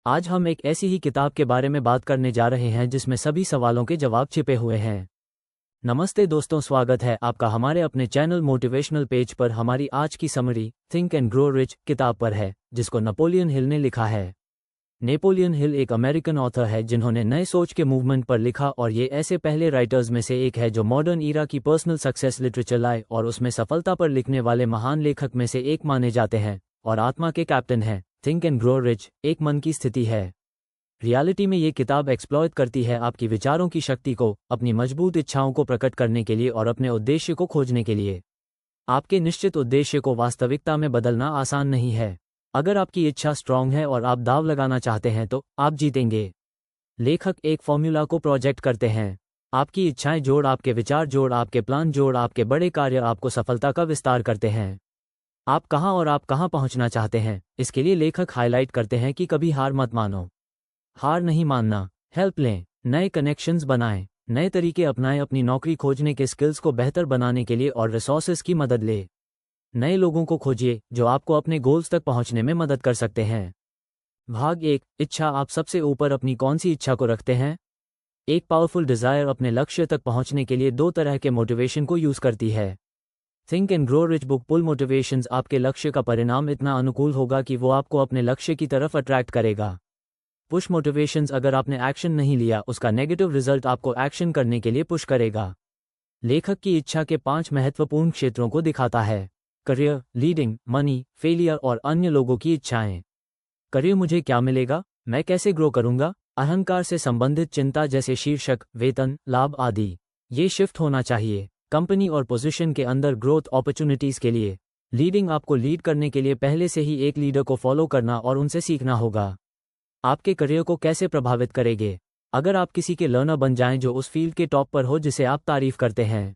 आज हम एक ऐसी ही किताब के बारे में बात करने जा रहे हैं जिसमें सभी सवालों के जवाब छिपे हुए हैं। नमस्ते दोस्तों, स्वागत है आपका हमारे अपने चैनल मोटिवेशनल पेज पर। हमारी आज की summary think and grow rich किताब पर है, जिसको नेपोलियन हिल ने लिखा है। नेपोलियन हिल एक अमेरिकन ऑथर है जिन्होंने नए सोच के मूवमेंट पर लिखा, और ये ऐसे पहले राइटर्स में से एक है जो मॉडर्न ईरा की पर्सनल सक्सेस लिटरेचर लाए और उसमें सफलता पर लिखने वाले महान लेखक में से एक माने जाते हैं और आत्मा के कैप्टन हैं। थिंक एंड ग्रो रिच एक मन की स्थिति है। रियलिटी में ये किताब एक्सप्लॉयट करती है आपकी विचारों की शक्ति को, अपनी मजबूत इच्छाओं को प्रकट करने के लिए और अपने उद्देश्य को खोजने के लिए। आपके निश्चित उद्देश्य को वास्तविकता में बदलना आसान नहीं है। अगर आपकी इच्छा स्ट्रांग है और आप दाव लगाना चाहते हैं तो आप जीतेंगे। लेखक एक फॉर्मूला को प्रोजेक्ट करते हैं। आपकी इच्छाएं जोड़ आपके विचार जोड़ आपके प्लान जोड़ आपके बड़े कार्य आपको सफलता का विस्तार करते हैं। आप कहाँ पहुंचना चाहते हैं, इसके लिए लेखक हाईलाइट करते हैं कि कभी हार मत मानो। हार नहीं मानना, हेल्प लें, नए कनेक्शंस बनाएं, नए तरीके अपनाएं, अपनी नौकरी खोजने के स्किल्स को बेहतर बनाने के लिए और रिसोर्सेज की मदद ले। नए लोगों को खोजिए जो आपको अपने गोल्स तक पहुंचने में मदद कर सकते हैं। भाग 1, इच्छा। आप सबसे ऊपर अपनी कौन सी इच्छा को रखते हैं? एक पावरफुल डिजायर अपने लक्ष्य तक पहुंचने के लिए दो तरह के मोटिवेशन को यूज करती है। Think and grow rich book pull motivations. आपके लक्ष्य का परिणाम इतना अनुकूल होगा कि वो आपको अपने लक्ष्य की तरफ अट्रैक्ट करेगा। पुश मोटिवेशंस, अगर आपने एक्शन नहीं लिया उसका नेगेटिव रिजल्ट आपको एक्शन करने के लिए पुश करेगा। लेखक की इच्छा के 5 महत्वपूर्ण क्षेत्रों को दिखाता है: करियर, लीडिंग, मनी, फेलियर और अन्य लोगों की इच्छाएं। करियर, मुझे क्या मिलेगा, मैं कैसे ग्रो करूंगा। अहंकार से संबंधित चिंता जैसे शीर्षक, वेतन, लाभ आदि। ये शिफ्ट होना चाहिए। कंपनी और पोजीशन के अंदर ग्रोथ अपॉर्चुनिटीज के लिए। लीडिंग, आपको लीड करने के लिए पहले से ही एक लीडर को फॉलो करना और उनसे सीखना होगा। आपके करियर को कैसे प्रभावित करेंगे? अगर आप किसी के लर्नर बन जाएं जो उस फील्ड के टॉप पर हो जिसे आप तारीफ करते हैं।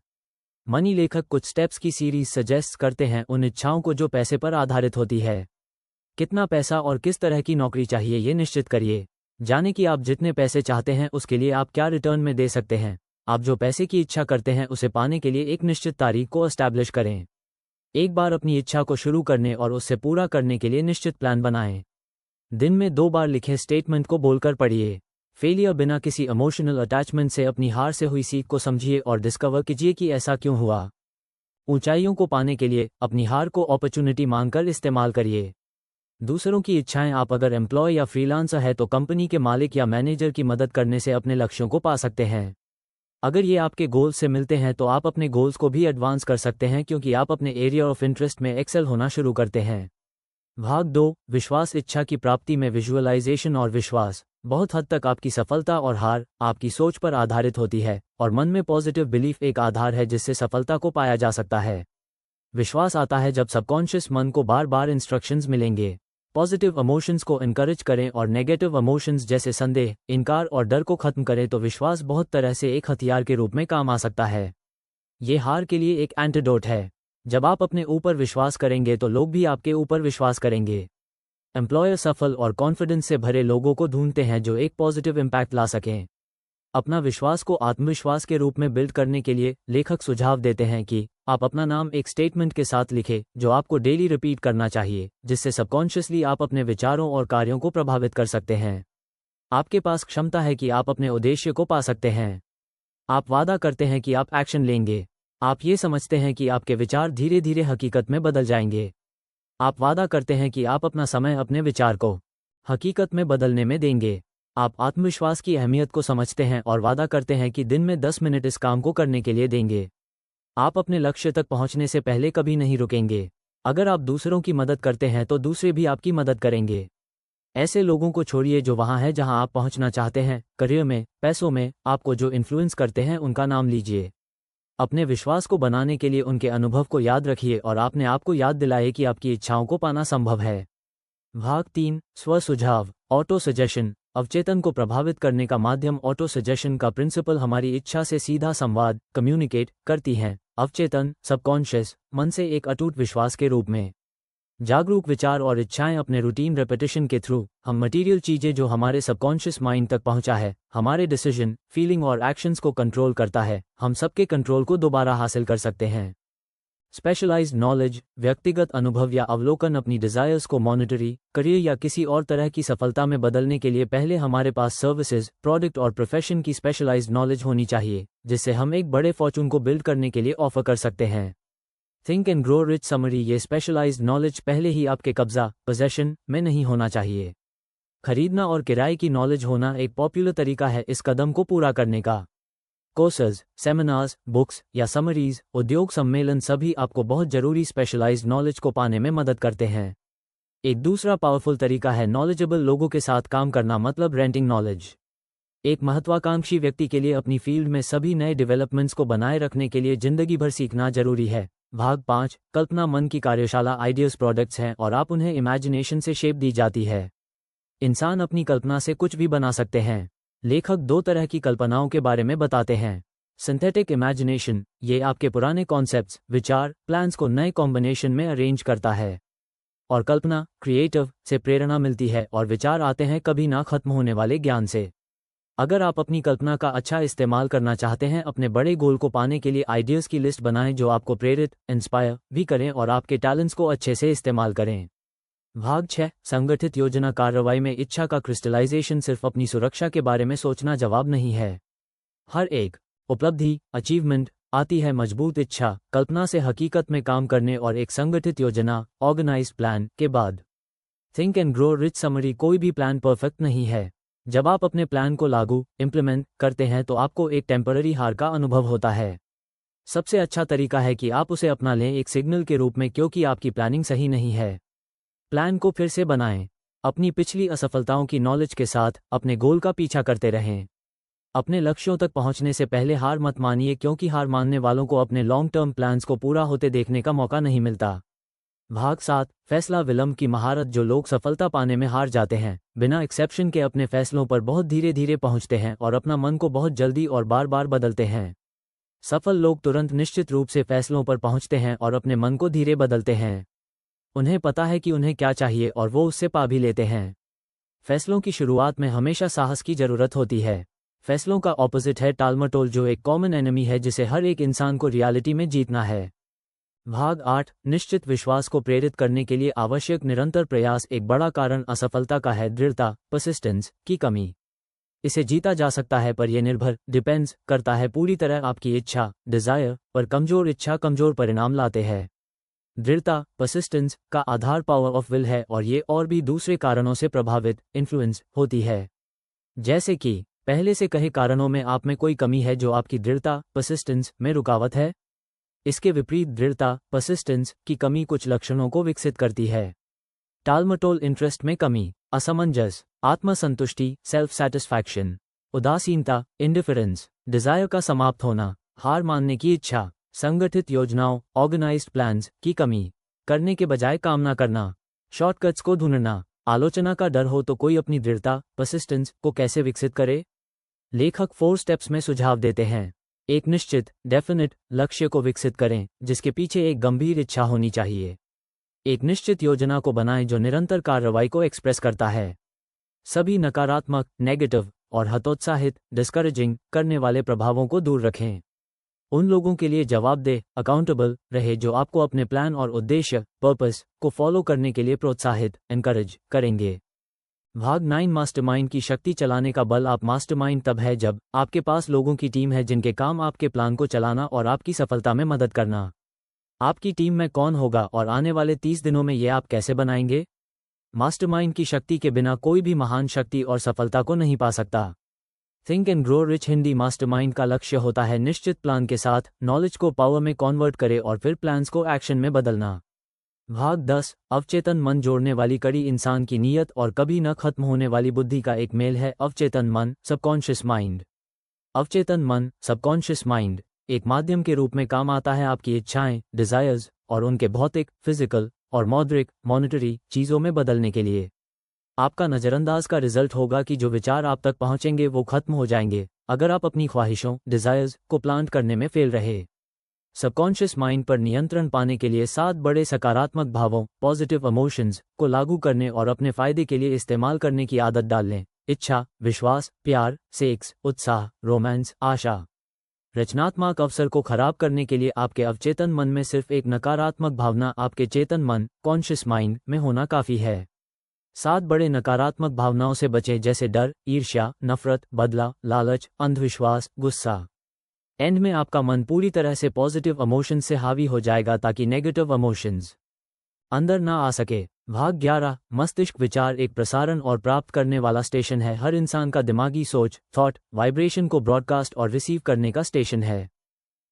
मनी, लेखक कुछ स्टेप्स की सीरीज सजेस्ट करते हैं उन इच्छाओं को जो पैसे पर आधारित होती है। कितना पैसा और किस तरह की नौकरी चाहिए ये निश्चित करिए। जाने कि आप जितने पैसे चाहते हैं उसके लिए आप क्या रिटर्न में दे सकते हैं। आप जो पैसे की इच्छा करते हैं उसे पाने के लिए एक निश्चित तारीख को एस्टैब्लिश करें। एक बार अपनी इच्छा को शुरू करने और उससे पूरा करने के लिए निश्चित प्लान बनाएं। दिन में 2 बार लिखे स्टेटमेंट को बोलकर पढ़िए। फेलियर, बिना किसी इमोशनल अटैचमेंट से अपनी हार से हुई सीख को समझिए और डिस्कवर कीजिए कि ऐसा क्यों हुआ। ऊंचाइयों को पाने के लिए अपनी हार को अपॉर्चुनिटी मानकर इस्तेमाल करिए। दूसरों की इच्छाएं, आप अगर एम्प्लॉय या फ्रीलांसर है तो कंपनी के मालिक या मैनेजर की मदद करने से अपने लक्ष्यों को पा सकते हैं। अगर ये आपके गोल्स से मिलते हैं तो आप अपने गोल्स को भी एडवांस कर सकते हैं क्योंकि आप अपने एरिया ऑफ इंटरेस्ट में एक्सेल होना शुरू करते हैं। भाग 2, विश्वास। इच्छा की प्राप्ति में विजुअलाइजेशन और विश्वास। बहुत हद तक आपकी सफलता और हार आपकी सोच पर आधारित होती है, और मन में पॉजिटिव बिलीफ एक आधार है जिससे सफलता को पाया जा सकता है। विश्वास आता है जब सबकॉन्शियस मन को बार बार इंस्ट्रक्शंस मिलेंगे। पॉजिटिव इमोशंस को इनकरेज करें और नेगेटिव इमोशंस जैसे संदेह, इनकार और डर को खत्म करें तो विश्वास बहुत तरह से एक हथियार के रूप में काम आ सकता है। ये हार के लिए एक एंटीडोट है। जब आप अपने ऊपर विश्वास करेंगे तो लोग भी आपके ऊपर विश्वास करेंगे। एम्प्लॉयर सफल और कॉन्फिडेंस से भरे लोगों को ढूंढते हैं जो एक पॉजिटिव इम्पैक्ट ला सकें। अपना विश्वास को आत्मविश्वास के रूप में बिल्ड करने के लिए लेखक सुझाव देते हैं कि आप अपना नाम एक स्टेटमेंट के साथ लिखें जो आपको डेली रिपीट करना चाहिए, जिससे सबकॉन्शियसली आप अपने विचारों और कार्यों को प्रभावित कर सकते हैं। आपके पास क्षमता है कि आप अपने उद्देश्य को पा सकते हैं। आप वादा करते हैं कि आप एक्शन लेंगे। आप ये समझते हैं कि आपके विचार धीरे धीरे हकीकत में बदल जाएंगे। आप वादा करते हैं कि आप अपना समय अपने विचार को हकीकत में बदलने में देंगे। आप आत्मविश्वास की अहमियत को समझते हैं और वादा करते हैं कि दिन में 10 मिनट इस काम को करने के लिए देंगे। आप अपने लक्ष्य तक पहुंचने से पहले कभी नहीं रुकेंगे। अगर आप दूसरों की मदद करते हैं तो दूसरे भी आपकी मदद करेंगे। ऐसे लोगों को छोड़िए जो वहां हैं जहां आप पहुंचना चाहते हैं। करियर में, पैसों में, आपको जो इन्फ्लुएंस करते हैं उनका नाम लीजिए। अपने विश्वास को बनाने के लिए उनके अनुभव को याद रखिए और आपने आपको याद दिलाए कि आपकी इच्छाओं को पाना संभव है। भाग 3, स्व सुझाव, ऑटो सजेशन। अवचेतन को प्रभावित करने का माध्यम। ऑटो सजेशन का प्रिंसिपल हमारी इच्छा से सीधा संवाद कम्युनिकेट करती है। अवचेतन, सबकॉन्शियस मन से एक अटूट विश्वास के रूप में। जागरूक विचार और इच्छाएं अपने रूटीन रेपिटेशन के थ्रू हम मटेरियल चीजें जो हमारे सबकॉन्शियस माइंड तक पहुंचा है, हमारे डिसीजन, फीलिंग और एक्शंस को कंट्रोल करता है। हम सबके कंट्रोल को दोबारा हासिल कर सकते हैं। स्पेशलाइज्ड नॉलेज, व्यक्तिगत अनुभव या अवलोकन। अपनी डिज़ायर्स को मॉनिटरी, करियर या किसी और तरह की सफलता में बदलने के लिए पहले हमारे पास सर्विसेज, प्रोडक्ट और प्रोफेशन की स्पेशलाइज्ड नॉलेज होनी चाहिए, जिससे हम एक बड़े फॉर्चून को बिल्ड करने के लिए ऑफर कर सकते हैं। Think and grow rich summary. ये स्पेशलाइज्ड नॉलेज पहले ही आपके कब्जा, पोजेशन में नहीं होना चाहिए। खरीदना और किराए की नॉलेज होना एक पॉपुलर तरीका है इस कदम को पूरा करने का। कोर्सेज, सेमिनार्स, बुक्स या समरीज, उद्योग सम्मेलन सभी आपको बहुत जरूरी स्पेशलाइज्ड नॉलेज को पाने में मदद करते हैं। एक दूसरा पावरफुल तरीका है नॉलेजेबल लोगों के साथ काम करना, मतलब रेंटिंग नॉलेज। एक महत्वाकांक्षी व्यक्ति के लिए अपनी फील्ड में सभी नए डेवलपमेंट्स को बनाए रखने के लिए जिंदगी भर सीखना जरूरी है। भाग 5, कल्पना मन की कार्यशाला। आइडियाज प्रोडक्ट्स हैं और आप उन्हें इमेजिनेशन से शेप दी जाती है। इंसान अपनी कल्पना से कुछ भी बना सकते हैं। लेखक 2 तरह की कल्पनाओं के बारे में बताते हैं। सिंथेटिक इमेजिनेशन, ये आपके पुराने कॉन्सेप्ट्स, विचार, प्लान्स को नए कॉम्बिनेशन में अरेंज करता है। और कल्पना, क्रिएटिव, से प्रेरणा मिलती है और विचार आते हैं कभी ना खत्म होने वाले ज्ञान से। अगर आप अपनी कल्पना का अच्छा इस्तेमाल करना चाहते हैं, अपने बड़े गोल को पाने के लिए आइडियाज़ की लिस्ट बनाएं जो आपको प्रेरित, इंस्पायर भी करें और आपके टैलेंट्स को अच्छे से इस्तेमाल करें। भाग 6, संगठित योजना कार्रवाई में इच्छा का क्रिस्टलाइजेशन। सिर्फ अपनी सुरक्षा के बारे में सोचना जवाब नहीं है। हर एक उपलब्धि, अचीवमेंट आती है मजबूत इच्छा, कल्पना से हकीकत में काम करने और एक संगठित योजना, ऑर्गेनाइज्ड प्लान के बाद। Think and grow rich summary. कोई भी प्लान परफेक्ट नहीं है। जब आप अपने प्लान को लागू, इम्प्लीमेंट करते हैं तो आपको एक टेम्पररी हार का अनुभव होता है। सबसे अच्छा तरीका है कि आप उसे अपना लें, एक सिग्नल के रूप में, क्योंकि आपकी प्लानिंग सही नहीं है। प्लान को फिर से बनाएं। अपनी पिछली असफलताओं की नॉलेज के साथ अपने गोल का पीछा करते रहें। अपने लक्ष्यों तक पहुंचने से पहले हार मत मानिए, क्योंकि हार मानने वालों को अपने लॉन्ग टर्म प्लान्स को पूरा होते देखने का मौका नहीं मिलता। भाग 7, फैसला विलंब की महारत। जो लोग सफलता पाने में हार जाते हैं, बिना एक्सेप्शन के अपने फैसलों पर बहुत धीरे धीरे पहुंचते हैं और अपना मन को बहुत जल्दी और बार बार बदलते हैं। सफल लोग तुरंत निश्चित रूप से फैसलों पर पहुंचते हैं और अपने मन को धीरे बदलते हैं। उन्हें पता है कि उन्हें क्या चाहिए और वो उससे पा भी लेते हैं। फैसलों की शुरुआत में हमेशा साहस की जरूरत होती है। फैसलों का ऑपोजिट है टालमटोल, जो एक कॉमन एनिमी है जिसे हर एक इंसान को रियलिटी में जीतना है। भाग 8, निश्चित विश्वास को प्रेरित करने के लिए आवश्यक निरंतर प्रयास। एक बड़ा कारण असफलता का है दृढ़ता, परसिस्टेंस की कमी। इसे जीता जा सकता है, पर यह डिपेंड्स करता है पूरी तरह आपकी इच्छा, डिजायर पर। कमजोर इच्छा कमजोर परिणाम लाते हैं। दृढ़ता, परसिस्टेंस का आधार पावर ऑफ विल है और ये और भी दूसरे कारणों से प्रभावित, इन्फ्लुएंस होती है। जैसे कि पहले से कहे कारणों में आप में कोई कमी है जो आपकी दृढ़ता, परसिस्टेंस में रुकावट है। इसके विपरीत दृढ़ता, परसिस्टेंस की कमी कुछ लक्षणों को विकसित करती है। टालमटोल, इंटरेस्ट में कमी, असमंजस, आत्मसंतुष्टि, सेल्फ सेटिस्फैक्शन, उदासीनता, इंडिफरेंस, डिजायर का समाप्त होना, हार मानने की इच्छा, संगठित योजनाओं, ऑर्गेनाइज्ड प्लान्स की कमी, करने के बजाय काम ना करना, शॉर्टकट्स को ढूंढना, आलोचना का डर हो तो कोई अपनी दृढ़ता, परसिस्टेंस को कैसे विकसित करे? लेखक 4 स्टेप्स में सुझाव देते हैं। एक निश्चित, डेफिनिट लक्ष्य को विकसित करें, जिसके पीछे एक गंभीर इच्छा होनी चाहिए। एक निश्चित योजना को बनाएं जो निरंतर कार्रवाई को एक्सप्रेस करता है। सभी नकारात्मक, नेगेटिव और हतोत्साहित, डिस्करेजिंग करने वाले प्रभावों को दूर रखें। उन लोगों के लिए जवाबदेह, अकाउंटेबल रहे जो आपको अपने प्लान और उद्देश्य, पर्पस को फॉलो करने के लिए प्रोत्साहित, एनकरेज करेंगे। भाग 9, मास्टरमाइंड की शक्ति चलाने का बल। आप मास्टरमाइंड तब है जब आपके पास लोगों की टीम है जिनके काम आपके प्लान को चलाना और आपकी सफलता में मदद करना। आपकी टीम में कौन होगा और आने वाले 30 दिनों में ये आप कैसे बनाएंगे? मास्टरमाइंड की शक्ति के बिना कोई भी महान शक्ति और सफलता को नहीं पा सकता। Think and grow rich Hindi. Mastermind का लक्ष्य होता है निश्चित प्लान के साथ नॉलेज को पावर में कन्वर्ट करे और फिर प्लान्स को एक्शन में बदलना। भाग 10, अवचेतन मन जोड़ने वाली कड़ी। इंसान की नीयत और कभी न खत्म होने वाली बुद्धि का एक मेल है। अवचेतन मन, सबकॉन्शियस माइंड। अवचेतन मन, सबकॉन्शियस माइंड एक माध्यम के रूप में काम आता है आपकी इच्छाएं, डिजायर्स और उनके भौतिक, फिजिकल और मौद्रिक, मॉनेटरी चीजों में बदलने के लिए। आपका नजरअंदाज का रिजल्ट होगा कि जो विचार आप तक पहुंचेंगे वो खत्म हो जाएंगे अगर आप अपनी ख्वाहिशों, डिजायर्स को प्लांट करने में फेल रहे। सबकॉन्शियस माइंड पर नियंत्रण पाने के लिए 7 बड़े सकारात्मक भावों, पॉजिटिव इमोशंस को लागू करने और अपने फायदे के लिए इस्तेमाल करने की आदत डाल लें। इच्छा, विश्वास, प्यार, सेक्स, उत्साह, रोमांस, आशा। रचनात्मक अवसर को खराब करने के लिए आपके अवचेतन मन में सिर्फ एक नकारात्मक भावना आपके चेतन मन कॉन्शियस माइंड में होना काफ़ी है। 7 बड़े नकारात्मक भावनाओं से बचें, जैसे डर, ईर्ष्या, नफरत, बदला, लालच, अंधविश्वास, गुस्सा। एंड में आपका मन पूरी तरह से पॉजिटिव इमोशंस से हावी हो जाएगा ताकि नेगेटिव इमोशंस अंदर ना आ सके। भाग 11। मस्तिष्क विचार एक प्रसारण और प्राप्त करने वाला स्टेशन है। हर इंसान का दिमागी सोच, थॉट, वाइब्रेशन को ब्रॉडकास्ट और रिसीव करने का स्टेशन है।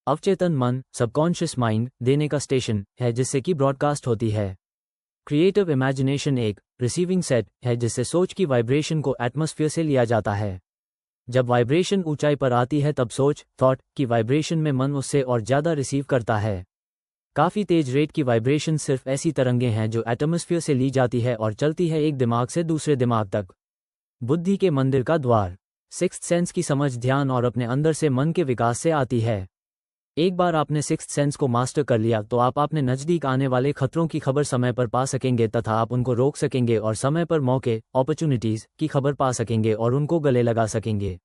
अवचेतन मन सबकॉन्शियस माइंड देने का स्टेशन है जिससे कि ब्रॉडकास्ट होती है। क्रिएटिव इमेजिनेशन एक रिसीविंग सेट है जिससे सोच की वाइब्रेशन को एटमॉस्फेयर से लिया जाता है। जब वाइब्रेशन ऊंचाई पर आती है तब सोच, थॉट की वाइब्रेशन में मन उससे और ज़्यादा रिसीव करता है। काफ़ी तेज रेट की वाइब्रेशन सिर्फ ऐसी तरंगें हैं जो एटमॉस्फेयर से ली जाती है और चलती है एक दिमाग से दूसरे दिमाग तक। बुद्धि के मंदिर का द्वार। सिक्स्थ सेंस की समझ ध्यान और अपने अंदर से मन के विकास से आती है। एक बार आपने सिक्स्थ सेंस को मास्टर कर लिया तो आप अपने नज़दीक आने वाले खतरों की खबर समय पर पा सकेंगे तथा आप उनको रोक सकेंगे और समय पर मौके अपॉर्चुनिटीज़ की खबर पा सकेंगे और उनको गले लगा सकेंगे।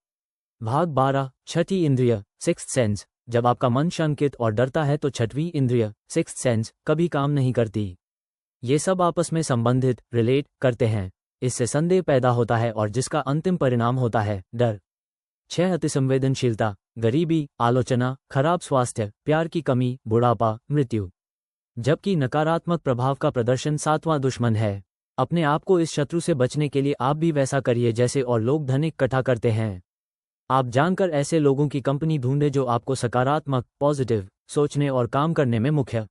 भाग 12। छठी इंद्रिय सिक्स्थ सेंस। जब आपका मन शंकित और डरता है तो छठवीं इंद्रिय सिक्स्थ सेंस कभी काम नहीं करती। ये सब आपस में संबंधित रिलेट करते हैं। इससे संदेह पैदा होता है और जिसका अंतिम परिणाम होता है डर। 6 अतिसंवेदनशीलता, गरीबी, आलोचना, खराब स्वास्थ्य, प्यार की कमी, बुढ़ापा, मृत्यु। जबकि नकारात्मक प्रभाव का प्रदर्शन 7वां दुश्मन है। अपने आप को इस शत्रु से बचने के लिए आप भी वैसा करिए जैसे और लोग धन इकट्ठा करते हैं। आप जानकर ऐसे लोगों की कंपनी ढूंढें जो आपको सकारात्मक पॉजिटिव सोचने और काम करने में मुख्य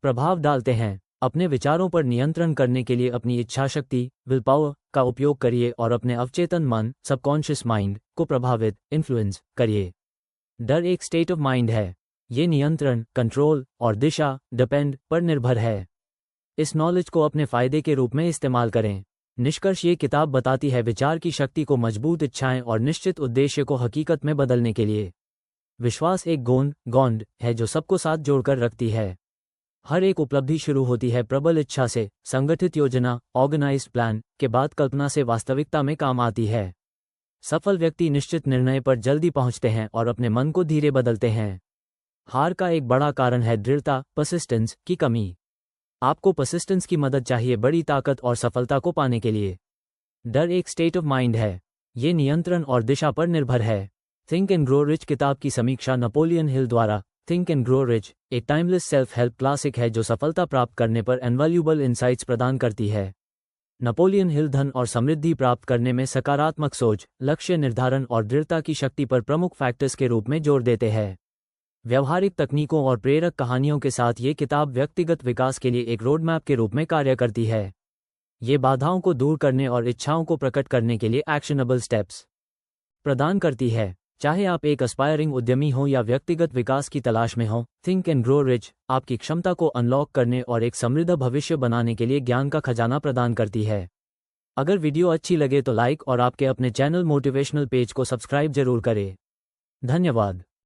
प्रभाव डालते हैं। अपने विचारों पर नियंत्रण करने के लिए अपनी इच्छाशक्ति विल पावर का उपयोग करिए और अपने अवचेतन मन सबकॉन्शियस माइंड को प्रभावित इन्फ्लुएंस करिए। डर एक स्टेट ऑफ माइंड है। ये नियंत्रण, कंट्रोल और दिशा डिपेंड पर निर्भर है। इस नॉलेज को अपने फायदे के रूप में इस्तेमाल करें। निष्कर्ष ये किताब बताती है विचार की शक्ति को मजबूत इच्छाएं और निश्चित उद्देश्य को हकीकत में बदलने के लिए। विश्वास एक गॉन्ड है जो सबको साथ जोड़कर रखती है। हर एक उपलब्धि शुरू होती है प्रबल इच्छा से। संगठित योजना ऑर्गेनाइज्ड प्लान के बाद कल्पना से वास्तविकता में काम आती है। सफल व्यक्ति निश्चित निर्णय पर जल्दी पहुंचते हैं और अपने मन को धीरे बदलते हैं। हार का एक बड़ा कारण है दृढ़ता परसिस्टेंस की कमी। आपको परसिस्टेंस की मदद चाहिए बड़ी ताकत और सफलता को पाने के लिए। डर एक स्टेट ऑफ माइंड है। ये नियंत्रण और दिशा पर निर्भर है। थिंक एंड ग्रो रिच किताब की समीक्षा नेपोलियन हिल द्वारा। थिंक एंड ग्रो रिच एक टाइमलेस सेल्फ हेल्प क्लासिक है जो सफलता प्राप्त करने पर इनवैल्यूएबल इनसाइट्स प्रदान करती है। नेपोलियन हिल धन और समृद्धि प्राप्त करने में सकारात्मक सोच, लक्ष्य निर्धारण और दृढ़ता की शक्ति पर प्रमुख फैक्टर्स के रूप में जोर देते हैं। व्यवहारिक तकनीकों और प्रेरक कहानियों के साथ ये किताब व्यक्तिगत विकास के लिए एक रोडमैप के रूप में कार्य करती है। ये बाधाओं को दूर करने और इच्छाओं को प्रकट करने के लिए एक्शनेबल स्टेप्स प्रदान करती है। चाहे आप एक एस्पायरिंग उद्यमी हो या व्यक्तिगत विकास की तलाश में हो, थिंक एंड ग्रो रिच आपकी क्षमता को अनलॉक करने और एक समृद्ध भविष्य बनाने के लिए ज्ञान का खजाना प्रदान करती है। अगर वीडियो अच्छी लगे तो लाइक और आपके अपने चैनल मोटिवेशनल पेज को सब्सक्राइब जरूर करें। धन्यवाद।